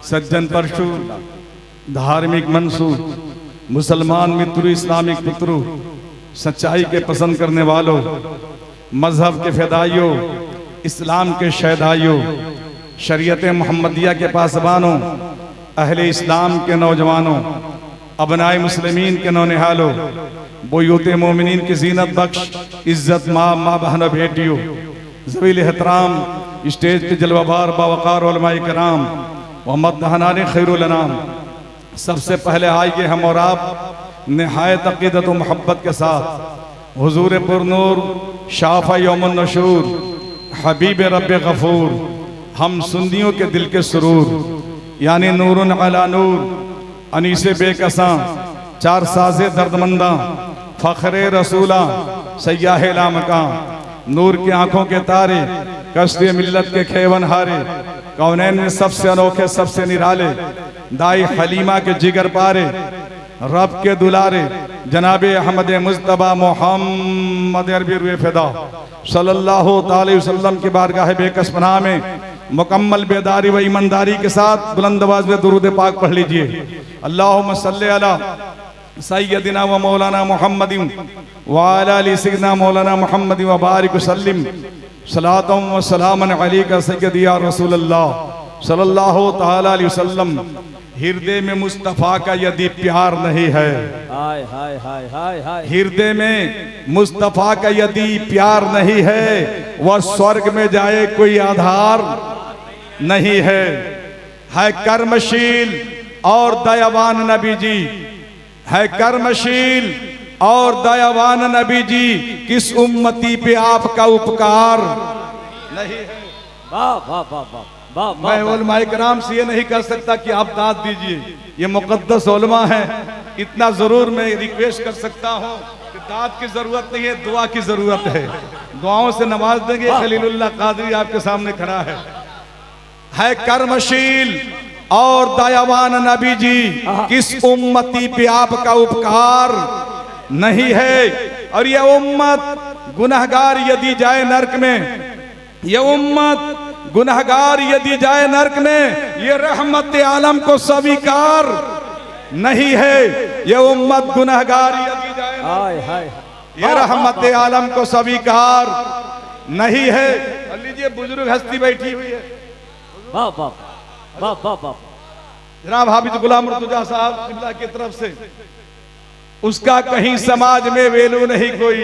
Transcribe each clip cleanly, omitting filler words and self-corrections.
सज्जन परशु, धार्मिक मनसू, मुसलमान मित्रु, इस्लामिक पुत्रु, सच्चाई के पसंद करने वालों, मजहब के फ़िदाइयों, इस्लाम के शहदाइयों, शरीयत मोहम्मदिया के पासबानों, अहले इस्लाम के नौजवानों, अबनाए मुस्लिमीन के नौनिहालों, बुयूत मोमिनीन की जीनत बख्श इज़्ज़त माँ बहन बेटियों, ज़वील एहतराम स्टेज पे जलवाबार बावकार उलमाए किराम व मद्दहनाने खैरुल अनाम, सबसे पहले आइए हम और आप निहायत अक़ीदत व मोहब्बत के साथ हुजूर पुरनूर शाफ़ा यौमुन नशूर हबीब रब गफूर, हम सुन्नियों के दिल के सुरूर, यानी नूरुन अला नूर, अनीसे बेकसां, चार साज़े दर्दमंदा, फ़ख्रे रसूला, सय्याहे लामकां, नूर की आंखों के तारे, कश्ती मिल्लत के खेवन हारे, कौनैन में सबसे अनोखे सबसे निराले, दाई हलीमा के जिगर पारे, रब के दुलारे, जनाबे अहमद मुज्तबा मोहम्मद अरबी फ़िदा सल्लल्लाहु अलैहि वसल्लम की बारगाह बेकस पनाह में मुकम्मल बेदारी व ईमानदारी के साथ बुलंद आवाज़ में दुरूद पाक पढ़ लीजिए। अल्लाहुम्मा सल्ली अला सय्यदिना व मौलाना मुहम्मदिन व अला आलि सय्यदिना मौलाना मुहम्मदिन व बारिक वसल्लिम सलातम व सलामन अलैका सय्यदी या रसूल अल्लाह सल्लल्लाहु तआला अलैहि वसल्लम। हृदय में मुस्तफ़ा का यदि प्यार नहीं है, हाय हाय हाय हाय हाय, हृदय में मुस्तफ़ा का यदि प्यार नहीं है, वह स्वर्ग में जाए कोई आधार नहीं है कर्मशील और दयावान नबी जी, है कर्मशील और दयावान नबी जी, किस उम्मती पे आपका उपकार नहीं है। वाह वाह वाह वाह वाह, मैं उलमाए किराम से ये नहीं कह सकता कि आप दाद दीजिए, ये मुक़द्दस उलमा है, इतना जरूर मैं रिक्वेस्ट कर सकता हूँ कि दाद की जरूरत नहीं है, दुआ की जरूरत है। दुआओं से नवाज देंगे। खलीलुल्लाह कादरी आपके सामने खड़ा है कर्मशील और दयावान नबी जी, किस उम्मती पे आपका उपकार नहीं है। और ये उम्मत गुनहगार यदि जाए नरक में, ये उम्मत गुनहगार यदि जाए नरक में, ये रहमत आलम को स्वीकार नहीं है। ये उम्मत गुनहगार यदि जाए हाय हाय, ये रहमत आलम को स्वीकार नहीं है। और लीजिए बुजुर्ग हस्ती बैठी हुई है, वाह वाह वाह वाह वाह, जनाब हाफिज गुलाम मुर्तजा साहब किबला की तरफ से। उसका कहीं समाज में वैल्यू नहीं कोई,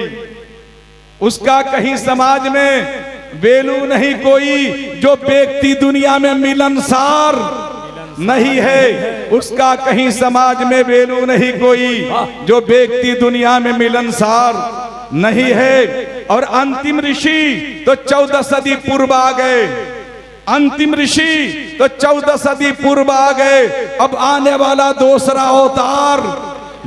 उसका कहीं समाज में वैल्यू नहीं कोई, जो व्यक्ति दुनिया में मिलनसार नहीं है। उसका कहीं समाज में वैल्यू नहीं कोई, जो व्यक्ति दुनिया में मिलनसार नहीं है। और अंतिम ऋषि तो 14 सदी पूर्व आ गए, अंतिम ऋषि तो 14 सदी पूर्व आ गए। अब आने वाला दूसरा अवतार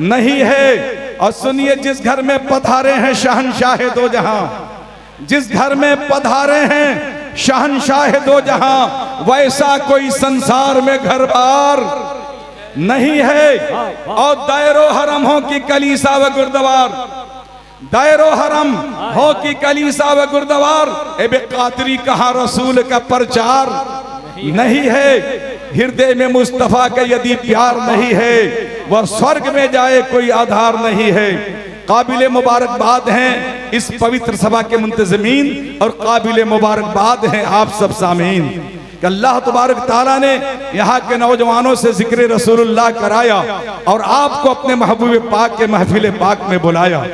नहीं है। और सुनिए, जिस घर में पधारे हैं शहंशाह दो जहां, जिस घर में पधारे हैं शहंशाह दो जहां, वैसा कोई संसार में घर बार नहीं है। और दायरो हरम हो की कलीसा व गुरुद्वार, दायरो हरम हो की कलीसा व गुरुद्वार, ए बेकातरी कहा रसूल का प्रचार नहीं है। हृदय में मुस्तफ़ा का यदि प्यार नहीं है, वह स्वर्ग में जाए कोई आधार नहीं है। काबिल मुबारकबाद हैं इस पवित्र सभा के मुंतज़मीन, और काबिल मुबारकबाद हैं आप सब सामीन कि अल्लाह तबारक ताला ने यहाँ के नौजवानों से जिक्र रसूलुल्लाह कराया और आपको अपने महबूब पाक के महफिल पाक में बुलाया।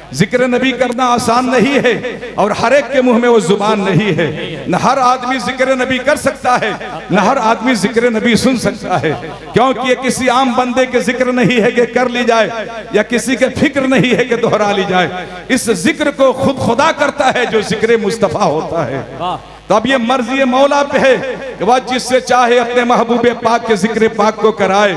जिक्र नबी करना आसान नहीं है, और हर एक के मुंह में वो जुबान नहीं है। न हर आदमी जिक्र नबी कर सकता है, न हर आदमी जिक्र नबी सुन सकता है, क्योंकि ये किसी आम बंदे के जिक्र नहीं है कि कर ली जाए, या किसी के फिक्र नहीं है कि दोहरा ली जाए। इस जिक्र को खुद खुदा करता है जो जिक्र मुस्तफ़ा होता है। तो अब ये मर्जी मौला पे है कि वह जिससे चाहे अपने महबूब पाक के जिक्र पाक को कराए।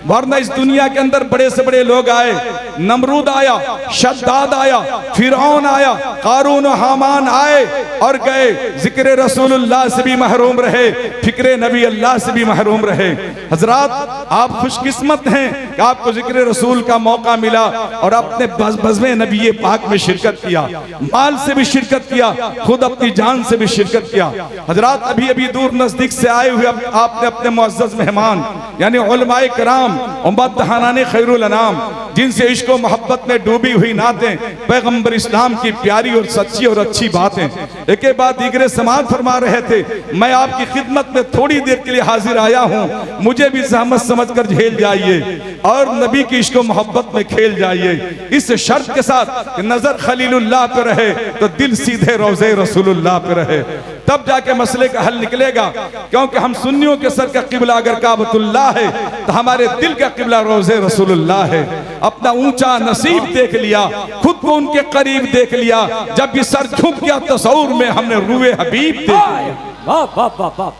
वरना इस दुनिया के अंदर बड़े से बड़े लोग आए, नमरूद आया, शद्दाद आया, फिरौन आया, कारून और हामान आए और गए। जिक्र रसूलुल्लाह से भी महरूम रहे, फिक्र नबी अल्लाह से भी महरूम रहे। हजरात, आप खुशकिस्मत हैं कि आपको जिक्र रसूल का मौका मिला और आपने बज़्म नबी पाक में शिरकत किया, माल से भी शिरकत किया, खुद अपनी जान से भी शिरकत किया। हजरात, अभी अभी दूर नजदीक से आए हुए आपने अपने मुअज़्ज़ज़ मेहमान यानी उलमाए कराम उम्मत-ए खैरुल अनाम, जिनसे इश्क और मोहब्बत में डूबी हुई नातें, पैगंबर इस्लाम की प्यारी और सच्ची और अच्छी बातें, एक के बाद दीगरे समाज फरमा रहे थे, मैं आपकी खिदमत में थोड़ी देर के लिए हाजिर आया हूँ, मुझे भी ज़हमत समझकर झेल जाइए और नबी की इश्क और मोहब्बत में खेल जाइए। इस शर्त के साथ कि नजर खलीलुल्लाह पे रहे तो दिल सीधे रोज़े रसूलुल्लाह पे रहे, तब जाके मसले का हल निकलेगा। क्योंकि हम सुन्नियों के सर का किबला अगर काबतुल्लाह है तो हमारे दिल का किबला रोज़े रसूलुल्लाह है। अपना ऊंचा नसीब देख लिया, खुद को उनके करीब देख लिया, जब भी सर झुक गया तसव्वुर में हमने रूए हबीब देख लिया। वाह वाह वाह वाह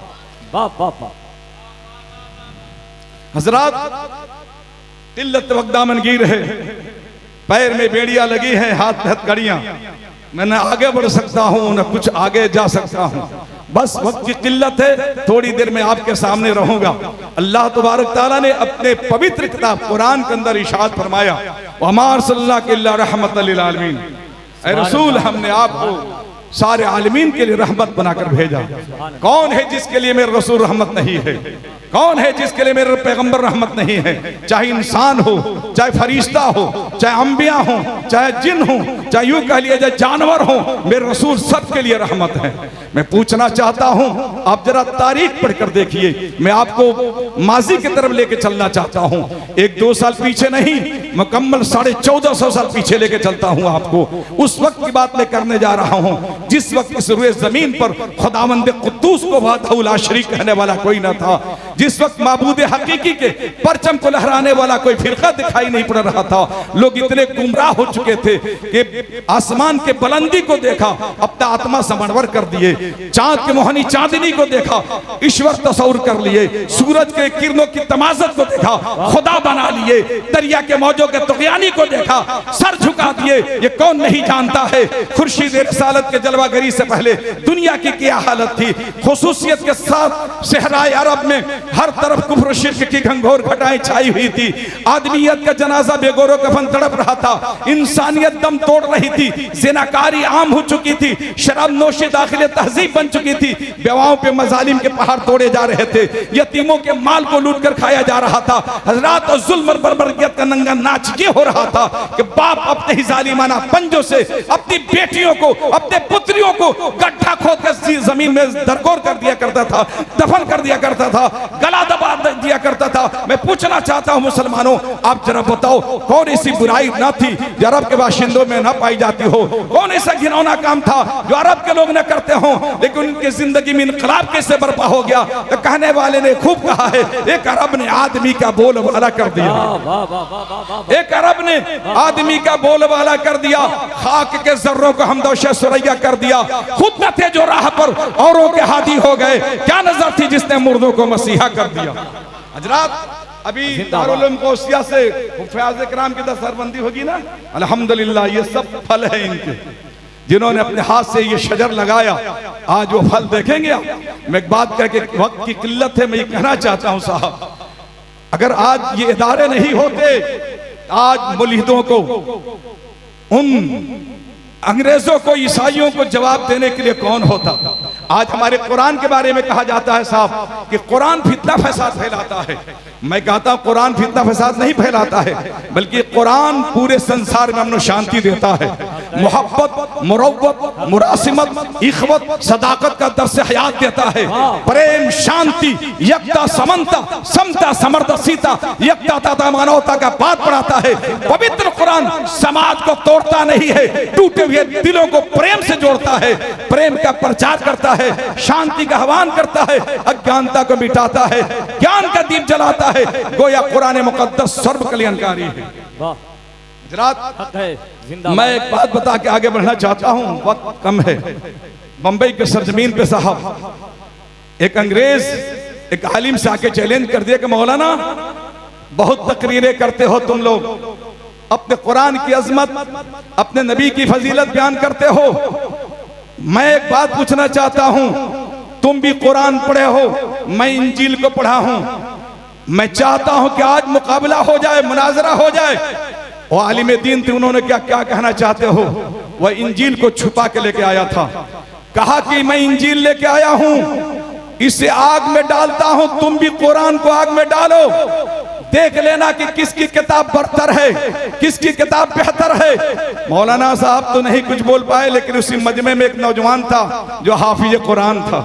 वाह वाह वाह। हजरात, किल्लत वक्त दामनगीर है, पैर में बेड़ियां लगी हैं, हाथ में हथकड़ियां, मैं न आगे बढ़ सकता हूं न कुछ आगे जा सकता हूं, बस वक्त की किल्लत है, थोड़ी देर में आपके सामने रहूंगा। अल्लाह तबारक ताला ने अपने पवित्र किताब कुरान के अंदर इरशाद फरमाया, वमा अरसलनाका इल्ला रहमतल लिल आलमीन, ऐ रसूल हमने आपको सारे आलमीन के लिए रहमत बनाकर भेजा। कौन है जिसके लिए मेरे रसूल रहमत नहीं है? कौन है जिसके लिए मेरे पैगंबर रहमत नहीं है? चाहे इंसान हो, चाहे फरिश्ता हो, चाहे अंबिया हो, चाहे जिन हो, चाहे यूं कह लिया जाए जानवर हो, मेरे रसूल सबके लिए रहमत है। मैं पूछना चाहता हूं, आप जरा तारीख पढ़कर देखिए, मैं आपको माजी की तरफ लेके चलना चाहता हूं, 1-2 साल पीछे नहीं, मुकम्मल 1450 साल पीछे लेके चलता हूं आपको। उस वक्त की बात मैं करने जा रहा हूं जिस वक्त इस रुए जमीन पर खुदावंद कुद्दूस को वहदहू ला शरीक कहने वाला कोई ना था, जिस वक्त माबूद हकीकी के परचम को लहराने वाला कोई फिरका दिखाई नहीं पड़ रहा था। लोग इतने गुमराह हो चुके थे कि आसमान के बुलंदी को देखा, अपना आत्मा समन्वर कर दिए, चांद के मोहनी चांदनी को देखा, ईश्वर तस्वुर कर लिए, सूरज के किरणों की तमाज़त को देखा, खुदा बना लिए, दरिया के मौजों के तुग़यानी को देखा, सर झुका दिए। ये कौन नहीं जानता है खुर्शीद रिसालत के जलवागरी से पहले दुनिया की क्या हालत थी। खुसूसियत के साथ सहराए अरब में हर तरफ कुफ्र शिर्क की घंघोर घटाएं छाई हुई थी। आदमियत का जनाजा बेगोरो कफन तड़प रहा था, इंसानियत दम तोड़ रही थी, ज़िनाकारी आम हो चुकी थी, शराब नोशी दाखिले तहजीब बन चुकी थी, बेवाओं पे मजालिम के पहाड़ तोड़े जा रहे थे, यतीमों के माल को लूट कर खाया जा रहा था। हजरात, और जुल्म और बर्बरियत का नंगा नाच ये हो रहा था कि बाप अपने ही जालिमाना पंजों से अपनी बेटियों को, अपने पुत्रियों को गड्ढा खोद कर जमीन में दरकोर कर दिया करता था, दफन कर दिया करता था, गला दबा दिया करता था। मैं पूछना चाहता हूं मुसलमानों, आप जरा बताओ कौन ऐसी बुराई न थी जो अरब के बाशिंदों में न पाई जाती हो? कौन ऐसा घिनौना काम था जो अरब के लोग न करते हो, लेकिन उनकी जिंदगी में इनकलाब कैसे बर्पा हो गया? तो कहने वाले ने खूब कहा है, एक अरब ने आदमी का बोलबाला कर दिया, एक अरब ने आदमी का बोलबाला कर दिया, खाक के जर्रों को हमदोशे सुरैया कर दिया, खुद न थे जो राह पर औरों के हादी हो गए, क्या नजर थी जिसने मुर्दों को मसीहा कर दिया। हजरात, अभी दारुल उलूम गौसिया से फयाज़ कराम की दस्तरबंदी होगी ना, अल्हम्दुलिल्लाह, ये सब फल है इनके, जिन्होंने अपने हाथ से ये शजर लगाया, आज वो फल देखेंगे आप। मैं एक बात कह के, वक्त की किल्लत है, मैं ये कहना चाहता हूं साहब, अगर आज ये इदारे नहीं होते, आज मुल्हिदों को, उन अंग्रेजों को, ईसाइयों को जवाब देने के लिए कौन होता? आज हमारे कुरान के बारे में कहा जाता है साहब कि कुरान फितना फसाद फैलाता है। मैं कहता हूं कुरान फितना फसाद नहीं फैलाता है, बल्कि कुरान पूरे संसार में अमन और शांति देता है। मोहब्बत, मुरव्वत, मुरासिमत, इखवत, सदाकत का दर्स हयात देता है। प्रेम, शांति, यकता, समन्ता, समता, समरदसीता, यकता तथा मानवता का बात पढ़ाता है। पवित्र कुरान समाज को तोड़ता नहीं है, टूटे हुए दिलों को प्रेम से जोड़ता है, प्रेम का प्रचार करता है, शांति का आह्वान करता है, अज्ञानता को मिटाता है, ज्ञान का दीप जलाता है। गोया कुरान मुकद्दस सर्व कल्याणकारी है। मैं एक बात बता के आगे बढ़ना चाहता हूं, वक्त कम है। बंबई के सरजमीन पे साहब एक अंग्रेज एक आलिम से आके चैलेंज कर दिया कि मौलाना बहुत तकरीरें करते हो तुम लोग, अपने कुरान की अजमत, अपने नबी की फजीलत बयान करते हो। मैं एक बात पूछना चाहता हूं, तुम भी कुरान पढ़े हो, मैं इंजील को पढ़ा हूं। मैं चाहता हूं कि आज मुकाबला हो जाए, मुनाजरा हो जाए। वो आलिम दीन थे, उन्होंने क्या क्या कहना चाहते हो? वह इंजील को छुपा के लेके आया था। कहा कि मैं इंजील लेके आया हूं, इसे आग में डालता हूं, तुम भी कुरान को आग में डालो, देख लेना कि किसकी किताब बरतर है, किसकी किताब बेहतर है। मौलाना साहब तो नहीं कुछ बोल पाए, लेकिन उसी मजमे में एक नौजवान था जो हाफिज कुरान था,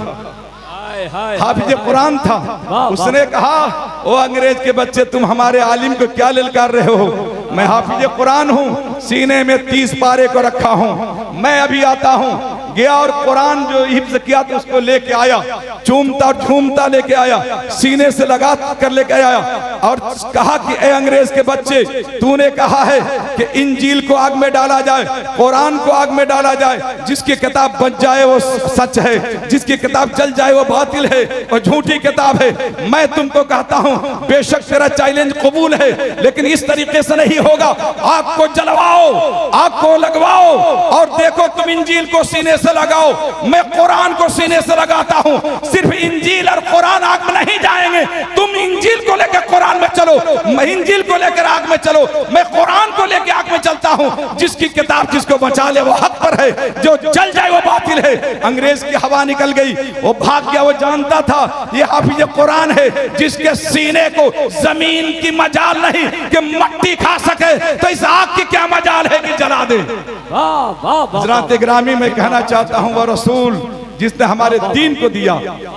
हाफिज कुरान था। उसने कहा, ओ अंग्रेज के बच्चे, तुम हमारे आलिम को क्या ललकार रहे हो? मैं हाफिज कुरान हूँ, सीने में 30 पारे को रखा हूँ। मैं अभी आता हूँ, गया और कुरान जो हिफ्ज किया तो उसको लेके आया, चूमता झूमता लेके आया, सीने से लगा कर लेके आया और कहा कि ए अंग्रेज के बच्चे, तूने कहा है कि इंजील को आग में डाला जाए, कुरान को आग में डाला जाए। जिसकी किताब बच जाए वो सच है, जिसकी किताब जल जाए वो बातिल है और झूठी किताब है। मैं तुमको कहता हूँ, बेशक तेरा चैलेंज कबूल है, लेकिन इस तरीके से नहीं होगा। आग को जलवाओ, आग को लगवाओ और देखो, तुम इंजील को सीने से लगाओ, मैं कुरान को सीने से लगाता हूं। सिर्फ इंजील और कुरान आग में नहीं जाएंगे, तुम इंजील को लेकर कुरान में चलो, मैं इंजील को लेकर आग में चलो, मैं कुरान को लेकर आग में चलता हूं। जिसकी किताब जिसको बचा ले वो हक पर है, जो जल जाए वो बातिल है। अंग्रेज की हवा निकल गई, वो भाग गया। वो जानता था ये हाफिज कुरान है, जिसके सीने को जमीन की मजाल नहीं कि मट्टी खा सके, तो इस आग की क्या मजाल है कि जला दे। हज़रात गिरामी में कहना चाहता हूं, वह रसूल जिसने हमारे दीन को दिया,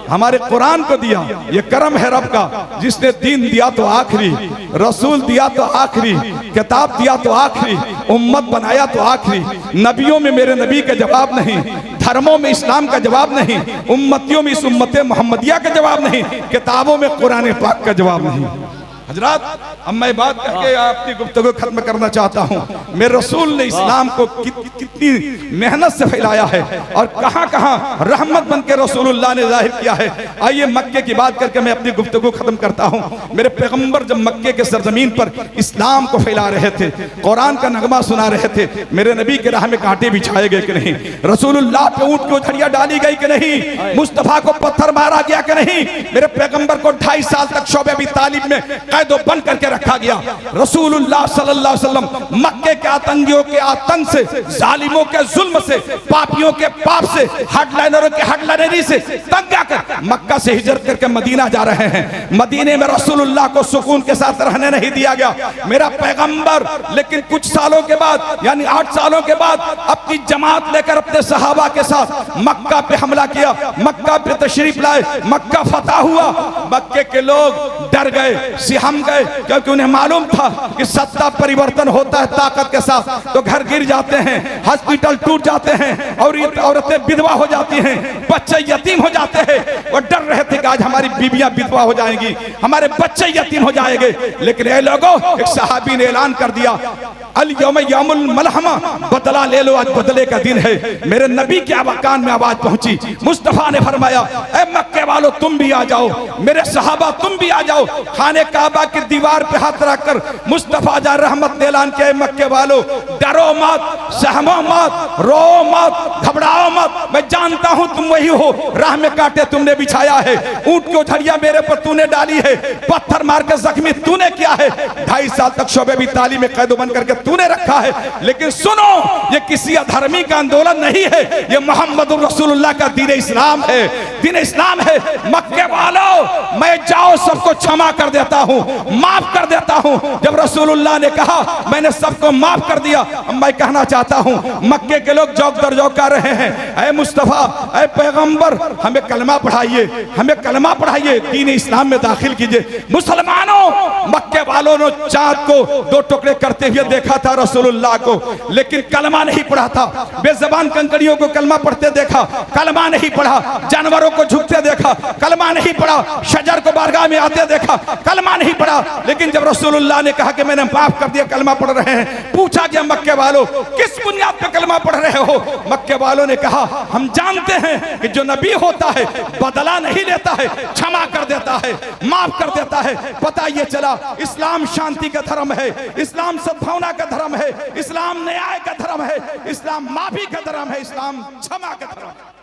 हमारे कुरान को दिया, ये करम है रब का, जिसने दीन दिया तो आखिरी, रसूल दिया तो आखिरी, किताब दिया तो आखिरी, उम्मत बनाया तो आखिरी। नबियों में मेरे नबी का जवाब नहीं, धर्मों में इस्लाम का जवाब नहीं, उम्मतियों में इस उम्मत मोहम्मदिया का जवाब नहीं, किताबों में कुरान पाक का जवाब नहीं। हजरात, अब मैं बात करके अपनी गुफ्तगू खत्म करना चाहता हूँ। मेरे रसूल ने इस्लाम को कितनी मेहनत से फैलाया है और कहाँ कहाँ रहमत बन के रसूलुल्लाह ने जाहिर किया है। आइए मक्के की बात करके मैं अपनी गुफ्तगू खत्म करता हूँ। मेरे पैगंबर जब मक्के के सरजमीन पर इस्लाम को फैला रहे थे, कुरान का नगमा सुना रहे थे, मेरे नबी के राह में कांटे बिछाए गए कि नहीं? रसूलुल्लाह पे ऊंट की झड़ियाँ डाली गई कि नहीं? मुस्तफा को पत्थर मारा गया कि नहीं? मेरे पैगंबर को 2.5 साल तक शोबे अबी तालिब में कैदो बंद करके रखा गया। रसूलुल्लाह सल्लल्लाहु अलैहि वसल्लम मक्के के आतंकियों के आतंक से, जालिमों के जुल्म से, पापियों के पाप से, हडलाइनरों के हडलाइनरी से तंग आकर मक्का से हिजरत करके मदीना जा रहे हैं। मदीने में रसूलुल्लाह को सुकून के साथ रहने नहीं दिया गया। मेरा पैगंबर लेकिन कुछ सालों के बाद, यानी 8 सालों के बाद, अपनी जमात लेकर अपने सहाबा के साथ मक्का पे हमला किया, मक्का पे तशरीफ लाए, मक्का फतह हुआ। मक्के के लोग डर गए, सिहम गए, क्योंकि उन्हें मालूम था कि सत्ता परिवर्तन होता है ताकत के साथ, तो घर गिर जाते हैं, हॉस्पिटल टूट जाते हैं और औरतें विधवा हो जाती हैं, बच्चे यतीम हो जाते हैं। वो डर रहे थे कि आज हमारी बीबियां विधवा हो जाएंगी, हमारे बच्चे यतीम हो जाएंगे। लेकिन ये लोगों, एक सहाबी ने ऐलान कर दिया, अल यौम यौमुल मलहमा, बदला ले लो, आज बदले का दिन है। मेरे नबी के कान में आवाज पहुंची, मुस्तफा ने फरमाया, ए मक्के वालों तुम भी आ जाओ, मेरे सहाबा तुम भी आ जाओ। खाने काबा की दीवार पे हाथ रखकर मुस्तफा जा रहमत ने ऐलान किया, मक्के वालों डरो मत, सहमो मत, रो मत, घबराओ मत, मैं जानता हूं तुम वही हो, राह में कांटे तुमने बिछाया है, ऊंट को झड़ियां मेरे पर तूने डाली है, पत्थर मार के जख्मी तूने किया है, 2.5 साल तक शोबे अबी तालिब में कैदो बंद करके तूने रखा है। लेकिन सुनो, ये किसी अधर्मी का आंदोलन नहीं है, ये मोहम्मद रसूलुल्लाह का दीन इस्लाम है, दीन इस्लाम है। मक्के वालों, मैं जाओ सबको क्षमा कर देता हूं, माफ कर देता हूं। जब रसूलुल्लाह ने कहा मैंने सबको माफ कर दिया, मैं कहना चाहता हूं, मक्के के लोग जौक दर जौक कर रहे हैं, ऐ मुस्तफा, ऐ पैगंबर, हमें कलमा पढ़ाइए, हमें कलमा पढ़ाइए, दीन इस्लाम में दाखिल कीजिए। मुसलमानों, मक्के वालों ने चांद को 2 टुकड़े करते हुए देखा था रसूलुल्लाह को, लेकिन कलमा नहीं पढ़ा था। बेज़बान कंकड़ियों को कलमा पढ़ते देखा, कलमा नहीं पढ़ा। जानवरों को झुकते देखा, कलमा नहीं पढ़ा। शजर को बारगाह में आते देखा, कलमा नहीं नहीं पड़ा, लेकिन जब रसूलुल्लाह ने कहा कि मैंने माफ कर दिया, कलमा पढ़ रहे हैं, पूछा गया मक्के वालों किस बुनियाद पे कलमा पढ़ रहे हो? मक्के वालों ने कहा हम जानते हैं कि जो नबी होता है बदला नहीं लेता है, क्षमा कर देता है, माफ कर देता है। पता ये चला इस्लाम शांति का धर्म है, इस्लाम सद्भावना का धर्म है, इस्लाम न्याय का धर्म है, इस्लाम माफी का धर्म है, इस्लाम क्षमा का धर्म है।